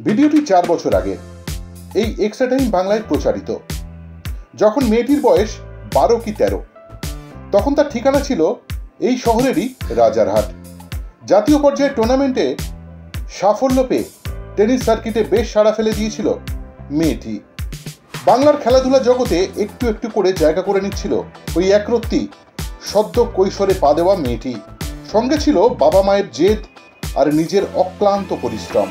ভিডিওটি 4 বছর আগে এই এক্সট্রা টাইম বাংলায় প্রচারিত। যখন মেয়েটির বয়স 12 কি 13, তখন তার ঠিকানা ছিল এই শহরেরই রাজারহাট। জাতীয় পর্যায়ের টুর্নামেন্টে সাফল্য পেয়ে টেনিস সার্কিটে বেশ সাড়া ফেলে দিয়েছিল মেয়েটি। বাংলার খেলাধুলা জগতে একটু একটু করে জায়গা করে নিচ্ছিল ওই একরত্তি সদ্য কৈশোরে পা দেওয়া মেয়েটি। সঙ্গে ছিল বাবা মায়ের জেদ আর নিজের অক্লান্ত পরিশ্রম।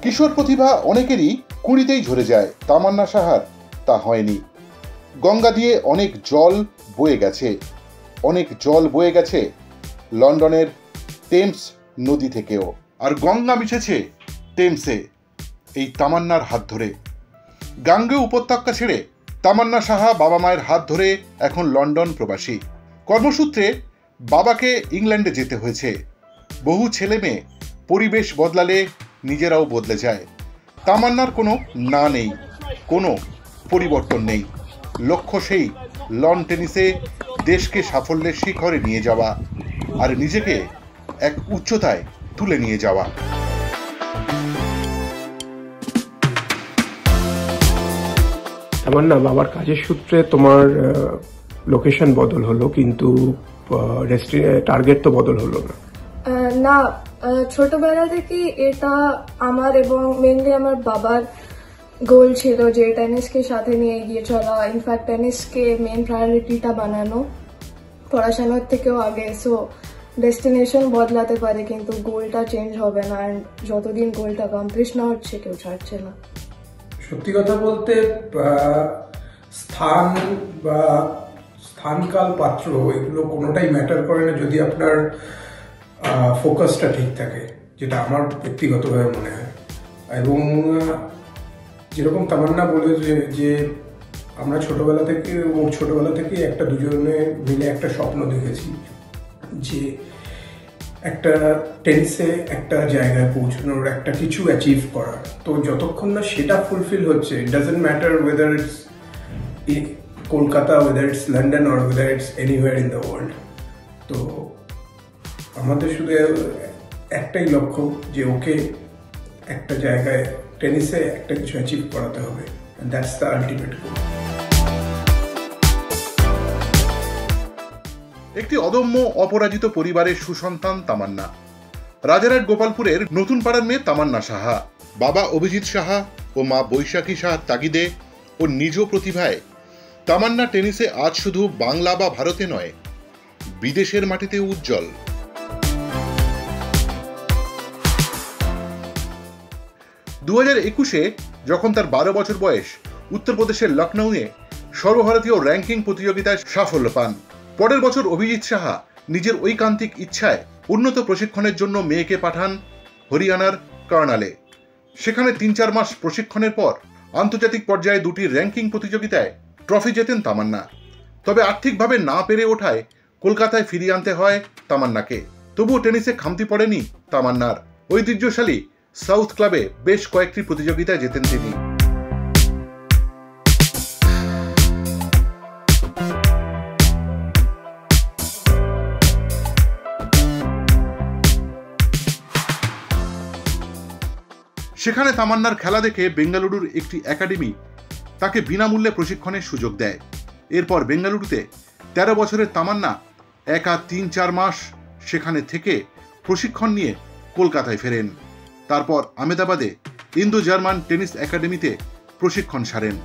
কিশোর প্রতিভা অনেকেরই কুড়িতেই ঝরে যায়, তামান্না সাহার তা হয়নি। গঙ্গা দিয়ে অনেক জল বয়ে গেছে লন্ডনের টেমস নদী থেকেও, আর গঙ্গা মিশেছে টেমসে এই তামান্নার হাত ধরে। গাঙ্গেয় উপত্যকা ছেড়ে তামান্না সাহা বাবা মায়ের হাত ধরে এখন লন্ডন প্রবাসী। কর্মসূত্রে বাবাকে ইংল্যান্ডে যেতে হয়েছে। বহু ছেলে মেয়ে পরিবেশ বদলালে নিজেরাও বদলে যায়। তামান্নার কোনো না নেই, কোনো পরিবর্তন নেই। লক্ষ্য সেই লন টেনিসে দেশকে সাফল্যের শিখরে নিয়ে যাওয়া আর নিজেকে এক উচ্চতায় তুলে নিয়ে যাওয়া। তামান্না, বাবার কাজের সূত্রে তোমার লোকেশন বদল হলো, কিন্তু টার্গেট তো বদল হলো না। না, ছোটবেলা থেকে এটা আমার এবং মেনলি আমার বাবার গোল ছিল যে টেনিসকে সাথে নিয়ে এগিয়ে চলা। ইনফ্যাক্ট টেনিসকে মেন প্রায়োরিটিটা বানানো পড়াশোনার থেকেও আগে। সো ডেস্টিনেশন বদলাতে পারে কিন্তু গোলটা চেঞ্জ হবে না, অ্যান্ড যতদিন গোলটা কমপ্লিট না হচ্ছে কেউ ছাড়ছে না। সত্যি কথা বলতে স্থান বা স্থানকাল পাত্র এগুলো কোনোটাই ম্যাটার করে না যদি আপনার ফোকাসটা ঠিক থাকে, যেটা আমার ব্যক্তিগতভাবে মনে হয়। এবং যেরকম তামান্না বলে যে আমরা ছোটবেলা থেকে একটা দুজনে মিলে একটা স্বপ্ন দেখেছি যে একটা টেনিসে একটা জায়গায় পৌঁছানোর, একটা কিছু অ্যাচিভ করার। তো যতক্ষণ না সেটা ফুলফিল হচ্ছে, it doesn't matter whether it's Kolkata, whether it's London or whether it's anywhere in the world. তো আমাদের শুধু একটাই লক্ষ্য যে ওকে একটা জায়গায় টেনিসে একটা কিছু অ্যাচিভ করাতে হবে, and that's the ultimate goal. একটি অদম্য অপরাজিত পরিবারের সুসন্তান তামান্না। রাজারহাট গোপালপুরের নতুন পাড়ার মেয়ে তামান্না সাহা। বাবা অভিজিৎ সাহা ও মা বৈশাখী সাহার তাগিদে ও নিজ প্রতিভায় তামান্না টেনিসে আজ শুধু বাংলা বা ভারতে নয়, বিদেশের মাটিতে উজ্জ্বল। 2021-এ যখন তার 12 বছর বয়স, উত্তরপ্রদেশের লখনৌয়ে সর্বভারতীয় র্যাঙ্কিং প্রতিযোগিতায় সাফল্য পান। পরের বছর অভিজিৎ সাহা নিজের ঐকান্তিক ইচ্ছায় উন্নত প্রশিক্ষণের জন্য মেয়েকে পাঠান হরিয়ানার কার্নালে। সেখানে 3-4 মাস প্রশিক্ষণের পর আন্তর্জাতিক পর্যায়ে 2টি র্যাঙ্কিং প্রতিযোগিতায় ট্রফি জেতেন তামান্না। তবে আর্থিকভাবে না পেরে ওঠায় কলকাতায় ফিরিয়ে আনতে হয় তামান্নাকে। তবুও টেনিসে খামতি পড়েনি তামান্নার। ঐতিহ্যশালী সাউথ ক্লাবে বেশ কয়েকটি প্রতিযোগিতায় জেতেন তিনি। সেখানে তামান্নার খেলা দেখে বেঙ্গালুরুর একটি একাডেমি তাকে বিনামূল্যে প্রশিক্ষণের সুযোগ দেয়। এরপর বেঙ্গালুরুতে 13 বছরের তামান্না একা 3-4 মাস সেখানে থেকে প্রশিক্ষণ নিয়ে কলকাতায় ফেরেন। তারপর আহমেদাবাদে ইন্দো জার্মান টেনিস একাডেমিতে প্রশিক্ষণ সারেন।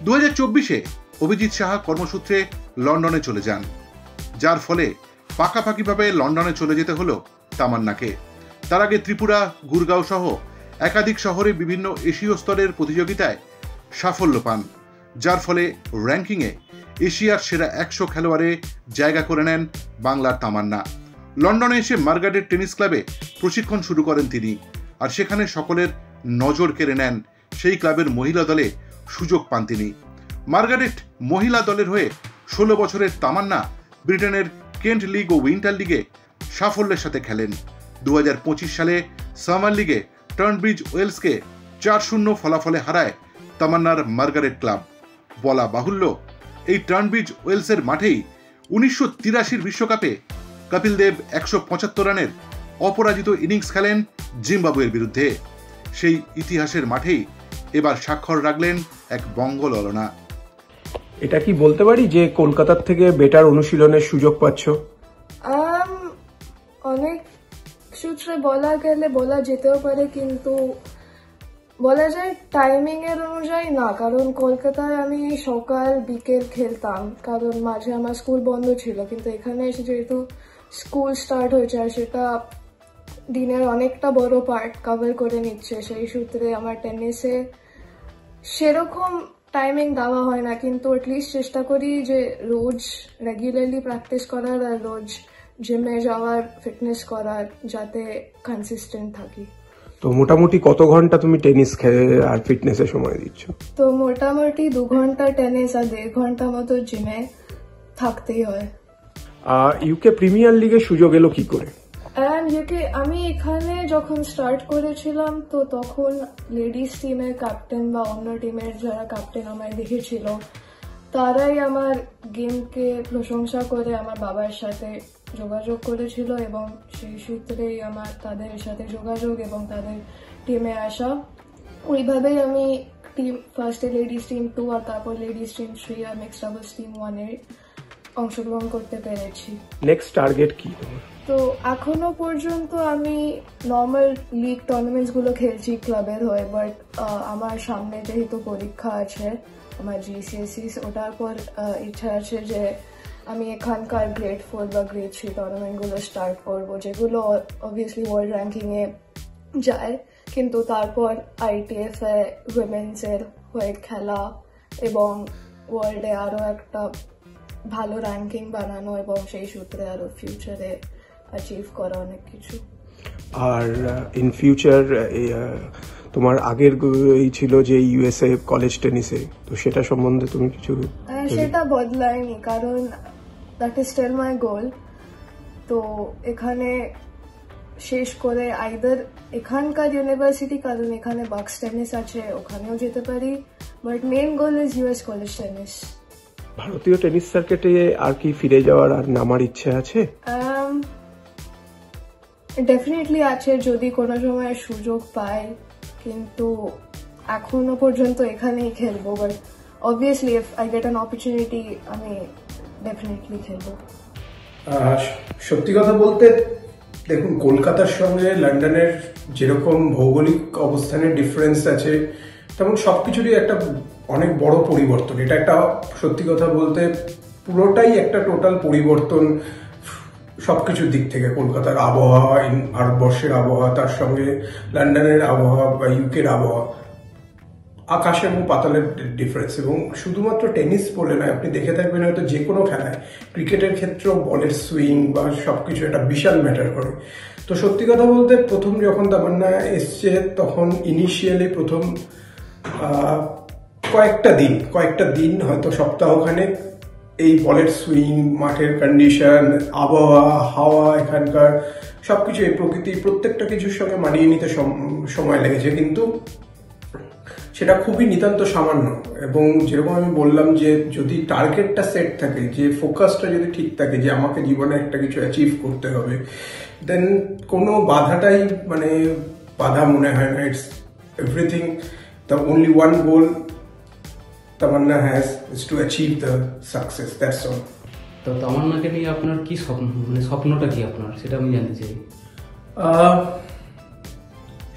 2024-এ অভিজিৎ সাহা কর্মসূত্রে লন্ডনে চলে যান, যার ফলে পাকাপাকিভাবে লন্ডনে চলে যেতে হলো তামান্নাকে। তার আগে ত্রিপুরা, গুরগাঁও সহ একাধিক শহরে বিভিন্ন এশীয় স্তরের প্রতিযোগিতায় সাফল্য পান, যার ফলে র্যাঙ্কিংয়ে এশিয়ার সেরা 100 খেলোয়াড়ে জায়গা করে নেন বাংলার তামান্না। লন্ডনে এসে মার্গারেট টেনিস ক্লাবে প্রশিক্ষণ শুরু করেন তিনি, আর সেখানে সকলের নজর কেড়ে নেন সেই ক্লাবের মহিলা দলে সুযোগ পান তিনি। মার্গারেট মহিলা দলের হয়ে 16 বছরের তামান্না ব্রিটেনের কেন্ট লিগ ও উইন্টার লিগে সাফল্যের সাথে খেলেন। 2025 সালে সামার লিগে টার্নব্রিজ ওয়েলসকে 4-0 ফলাফলে হারায় তামান্নার মার্গারেট ক্লাব। বলা বাহুল্য, এই টার্নব্রিজ ওয়েলসের মাঠেই 1983 বিশ্বকাপে কপিল দেব 175 রানের অপরাজিত ইনিংস খেলেন জিম্বাবুয়ের বিরুদ্ধে। সেই ইতিহাসের মাঠেই এবার স্বাক্ষর রাখলেন এক বঙ্গ ললনা। এটা কি বলতে পারি যে কলকাতার থেকে বেটার অনুশীলনের সুযোগ পাচ্ছ? অনেক সূত্রে বলা গেলে বলা যেতেও পারে, কিন্তু বলা যায় টাইমিং এর অনুযায়ী না, কারণ কলকাতায় আমি সকাল বিকেল খেলতাম, কারণ মাঝে আমার স্কুল বন্ধ ছিল। কিন্তু এখানে এসে যেহেতু স্কুল স্টার্ট হয়েছে আর সেটা দিনের অনেকটা বড় পার্ট কভার করে নিচ্ছে, সেই সূত্রে আমার টেনিসে সেরকম টাইমিং দেওয়া হয় না, কিন্তু অ্যাটলিস্ট চেষ্টা করি যে রোজ রেগুলারলি প্র্যাকটিস করার আর রোজ জিমে যাওয়ার, ফিটনেস করার, যাতে কনসিস্টেন্ট থাকি। তো মোটামুটি কত ঘন্টা তুমি টেনিস আর ফিটনেসে সময় দিচ্ছ? তো মোটামুটি 2 ঘন্টা টেনিস আর 1.5 ঘন্টা মতো জিমে থাকতেই হয়। ইউকে প্রিমিয়ার লিগে সুযোগ এলো কি করে? আমি এখানে যখন স্টার্ট করেছিলাম তো তখন লেডিস টিমের ক্যাপ্টেন বা অন্য টিমের যারা ক্যাপ্টেন আমায় দেখেছিল তারাই আমার গেমকে প্রশংসা করে আমার বাবার সাথে যোগাযোগ করেছিল, এবং সেই সূত্রেই আমার তাদের সাথে যোগাযোগ এবং তাদের টিমে আসা। ওইভাবেই আমি ফার্স্টে লেডিস টিম 2 আর তারপর লেডিস টিম 3 আর মিক্সড ডাবলস টিম 1 এর অংশগ্রহণ করতে পেরেছি। নেক্সট টার্গেট কি তোমার? তো এখনো পর্যন্ত আমি নর্মাল লিগ টুর্নামেন্টস গুলো খেলছি ক্লাবের হয়ে, বাট আমার সামনে যেহেতু পরীক্ষা আছে আমার GCSE, ওটার পর ইচ্ছা আছে যে আমি এখানকার গ্রেড 4 বা গ্রেড 3 টুর্নামেন্ট গুলো স্টার্ট করবো, যেগুলো অবভিয়াসলি ওয়ার্ল্ড র্যাঙ্কিং এ যায়, কিন্তু তারপর ITF এ উইমেন্স এর হয়ে খেলা এবং ওয়ার্ল্ডে আরো একটা ভালো র্যাঙ্কিং বানানো এবং সেই সূত্রে আরো ফিউচারে অ্যাচিভ করা অনেক কিছু। আর ইন ফিউচার তোমার আগের এই ছিল যে USA কলেজ টেনিসে, তো সেটা সম্বন্ধে তুমি কিছু? সেটা বদলায়নি, কারণ দ্যাট ইজ স্টিল মাই গোল। তো এখানে শেষ করে আইদার এখানকার ইউনিভার্সিটি, কারণ এখানে বাক্স টেনিস আছে, ওখানেও যেতে পারি, but main goal is US college tennis. ভারতীয় টেনিস সার্কিটে আর কি ফিরে যাওয়ার আর নামার ইচ্ছে আছে? ডেফিনেটলি আছে, যদি কোনো সময় সুযোগ পাই, কিন্তু এখনো পর্যন্ত এখানেই খেলবো, but obviously if I get an opportunity আমি ডেফিনেটলি খেলবো। সত্যি কথা বলতে দেখুন, কলকাতার সঙ্গে লন্ডনের যেরকম ভৌগোলিক অবস্থানের ডিফারেন্স আছে, তেমন সবকিছুরই একটা অনেক বড় পরিবর্তন। এটা একটা সত্যি কথা বলতে পুরোটাই একটা টোটাল পরিবর্তন সবকিছুর দিক থেকে। কলকাতার আবহাওয়া, ভারতবর্ষের আবহাওয়া, তার সঙ্গে লন্ডনের আবহাওয়া বা ইউকের আবহাওয়া, আকাশ এবং পাতালের ডিফারেন্স। এবং শুধুমাত্র টেনিস বলে নয়, আপনি দেখে থাকবেন হয়তো যে কোনো খেলায়, ক্রিকেটের ক্ষেত্রেও বলের সুইং বা সবকিছু একটা বিশাল ম্যাটার করে। তো সত্যি কথা বলতে প্রথম যখন তামান্না এসছে, তখন ইনিশিয়ালি প্রথম কয়েকটা দিন হয়তো সপ্তাহখানেক এই বলের সুইং, মাঠের কন্ডিশন, আবহাওয়া, হাওয়া, এখানকার সবকিছু, এই প্রকৃতি, প্রত্যেকটা কিছুর সঙ্গে মানিয়ে নিতে সময় লেগেছে, কিন্তু সেটা খুবই নিতান্ত সামান্য। এবং যেরকম আমি বললাম যে যদি টার্গেটটা সেট থাকে, যে ফোকাসটা যদি ঠিক থাকে যে আমাকে জীবনে একটা কিছু অ্যাচিভ করতে হবে, দেন কোনো বাধাটাই মানে বাধা মনে হয় না। It's everything, the only one goal Tamanna has is to achieve the success, that's all. তো তামান্নাকে নিয়ে আপনার কি স্বপ্ন, মানে স্বপ্নটা কি আপনার, সেটা আমি জানতে চাই।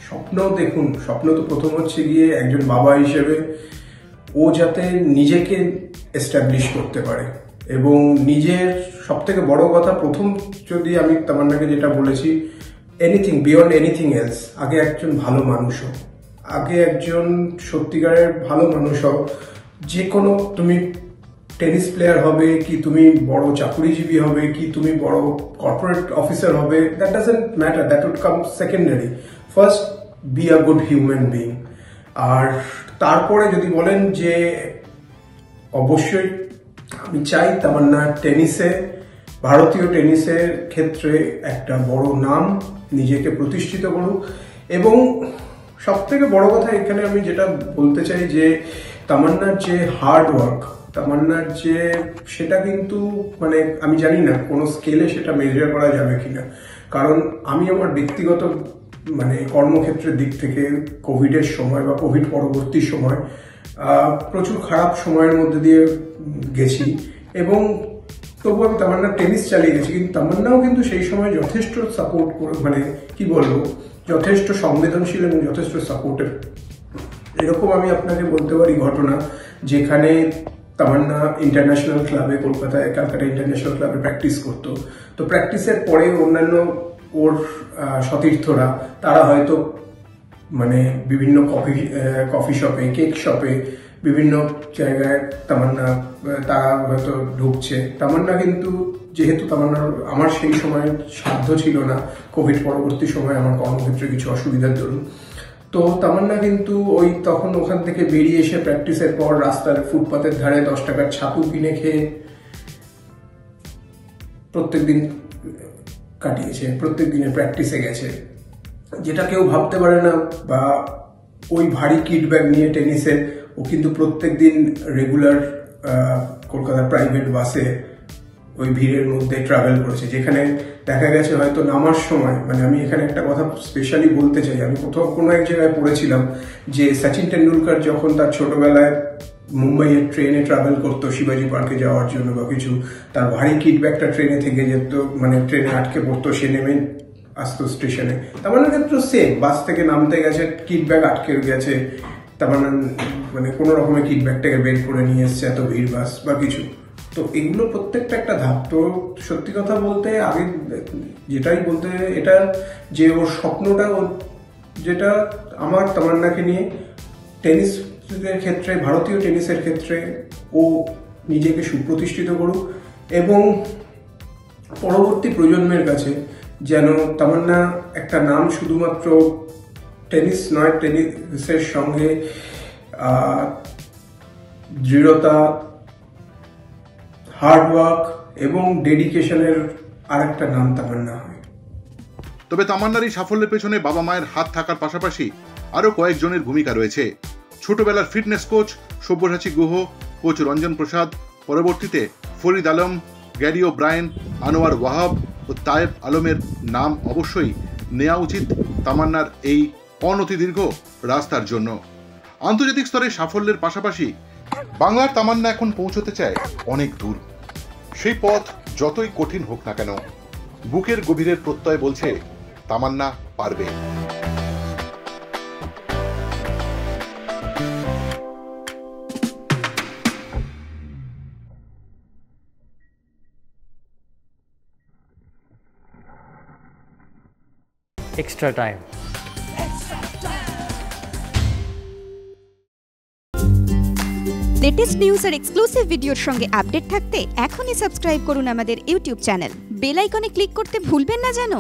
স্বপ্ন, দেখুন, স্বপ্ন তো প্রথম হচ্ছে গিয়ে একজন বাবা হিসেবে ও যাতে নিজেকে এস্টাবলিশ করতে পারে, এবং নিজের সব থেকে বড় কথা, প্রথম যদি আমি তামান্নাকে যেটা বলেছি, এনিথিং বিয়ন্ড এনিথিং এলস, আগে একজন ভালো মানুষ হোক, আগে একজন সত্যিকারের ভালো মানুষ হোক। যে কোনো, তুমি টেনিস প্লেয়ার হবে কি তুমি বড় চাকুরিজীবী হবে কি তুমি বড় কর্পোরেট অফিসার হবে, that doesn't matter, that would come secondary. First be a good human being. আর তারপরে যদি বলেন যে অবশ্যই আমি চাই তামান্না টেনিসে, ভারতীয় টেনিসের ক্ষেত্রে একটা বড় নাম নিজেকে প্রতিষ্ঠিত করুক, এবং সব থেকে বড় কথা এখানে আমি যেটা বলতে চাই যে তামান্নার যে হার্ড ওয়ার্ক, তামান্নার যে সেটা কিন্তু মানে আমি জানি না কোনো স্কেলে সেটা মেজার করা যাবে কিনা, কারণ আমি আমার ব্যক্তিগত মানে কর্মক্ষেত্রের দিক থেকে কোভিডের সময় বা কোভিড পরবর্তী সময় প্রচুর খারাপ সময়ের মধ্যে দিয়ে গেছি, এবং তবু আমি তামান্নার টেনিস চালিয়ে গেছি, কিন্তু তামান্নাও কিন্তু সেই সময় যথেষ্ট সাপোর্ট করে, মানে কি বলবো, যথেষ্ট সংবেদনশীল এবং যথেষ্ট সাপোর্টের। এরকম আমি আপনাকে বলতে পারি ঘটনা, যেখানে তামান্না ইন্টারন্যাশনাল ক্লাবে কলকাতায় ক্যালকাটা ইন্টারন্যাশনাল ক্লাবে প্র্যাকটিস করতো, তো প্র্যাকটিসের পরে অন্যান্য ওর সতীর্থরা তারা হয়তো মানে বিভিন্ন কফি শপে, কেক শপে, বিভিন্ন জায়গায় তারা হয়তো ঢুকছে। তামান্না কিন্তু, যেহেতু তামান্নার আমার সেই সময় সাধ্য ছিল না, কোভিড পরবর্তী সময় আমার কর্মক্ষেত্রে কিছু অসুবিধার দরুন, তো তামান্না কিন্তু ওই তখন ওখান থেকে বেরিয়ে এসে প্র্যাকটিসের পর রাস্তার ফুটপাতের ধারে 10 টাকার ছাতু কিনে খেয়ে প্রত্যেকদিন কাটিয়েছে, প্রত্যেক দিনে প্র্যাকটিসে গেছে, যেটা কেউ ভাবতে পারে না। বা ওই ভারী কিট ব্যাগ নিয়ে টেনিসে ও কিন্তু প্রত্যেক দিন রেগুলার কলকাতার প্রাইভেট বাসে ওই ভিড়ের মধ্যে ট্রাভেল করেছে, যেখানে দেখা গেছে হয়তো নামার সময়, মানে আমি এখানে একটা কথা স্পেশালি বলতে চাই, আমি কোথাও কোনো এক জায়গায় পড়েছিলাম যে সচিন টেন্ডুলকার যখন তার ছোটবেলায় মুম্বাইয়ের ট্রেনে ট্রাভেল করতো শিবাজি পার্কে যাওয়ার জন্য বা কিছু, তার ভারী কিট ব্যাগটা ট্রেনে থেকে যেত, মানে ট্রেনে আটকে পড়তো, সে নেমে আসতো স্টেশনে। তার মানে ক্ষেত্রে সেম, বাস থেকে নামতে গেছে, কিট ব্যাগ আটকে গেছে, তার মানে কোনো রকমের কিট ব্যাগটাকে বের করে নিয়ে এসছে, এত ভিড় বাস বা কিছু। তো এগুলো প্রত্যেকটা একটা ধাপ। তো সত্যি কথা বলতে আগে যেটাই বলতে, এটা যে ওর স্বপ্নটা, ও যেটা আমার তামান্নাকে নিয়ে টেনিসের ক্ষেত্রে, ভারতীয় টেনিসের ক্ষেত্রে ও নিজেকে সুপ্রতিষ্ঠিত করুক, এবং পরবর্তী প্রজন্মের কাছে যেন তামান্না একটা নাম শুধুমাত্র টেনিস নয়, টেনিসের সঙ্গে দৃঢ়তা, হার্ডওয়ার্ক এবং ডেডিকেশনের আরেকটা নাম তামান্না হয়। তবে তামান্নার এই সাফল্যের পেছনে বাবা মায়ের হাত থাকার পাশাপাশি আরো কয়েকজনের ভূমিকা রয়েছে। ছোটবেলার fitness coach Sabyasachi Guha, coach Ranjan Prasad, পরবর্তীতে ফরিদ আলম, গ্যারি ওব্রায়েন, আনোয়ার ওয়াহাব ও তায়েব আলমের নাম অবশ্যই নেওয়া উচিত তামান্নার এই অনতিদীর্ঘ রাস্তার জন্য। আন্তর্জাতিক স্তরে সাফল্যের পাশাপাশি বাংলার তামান্না এখন পৌঁছতে চায় অনেক দূর। সেই পথ যতই কঠিন হোক না কেন, বুকের গভীরের প্রত্যয় বলছে তামান্না পারবে। Extra time. লেটেস্ট নিউজ আর এক্সক্লুসিভ ভিডিওর সঙ্গে আপডেট থাকতে এখনই সাবস্ক্রাইব করুন আমাদের ইউটিউব চ্যানেল। বেল আইকনে ক্লিক করতে ভুলবেন না যেন।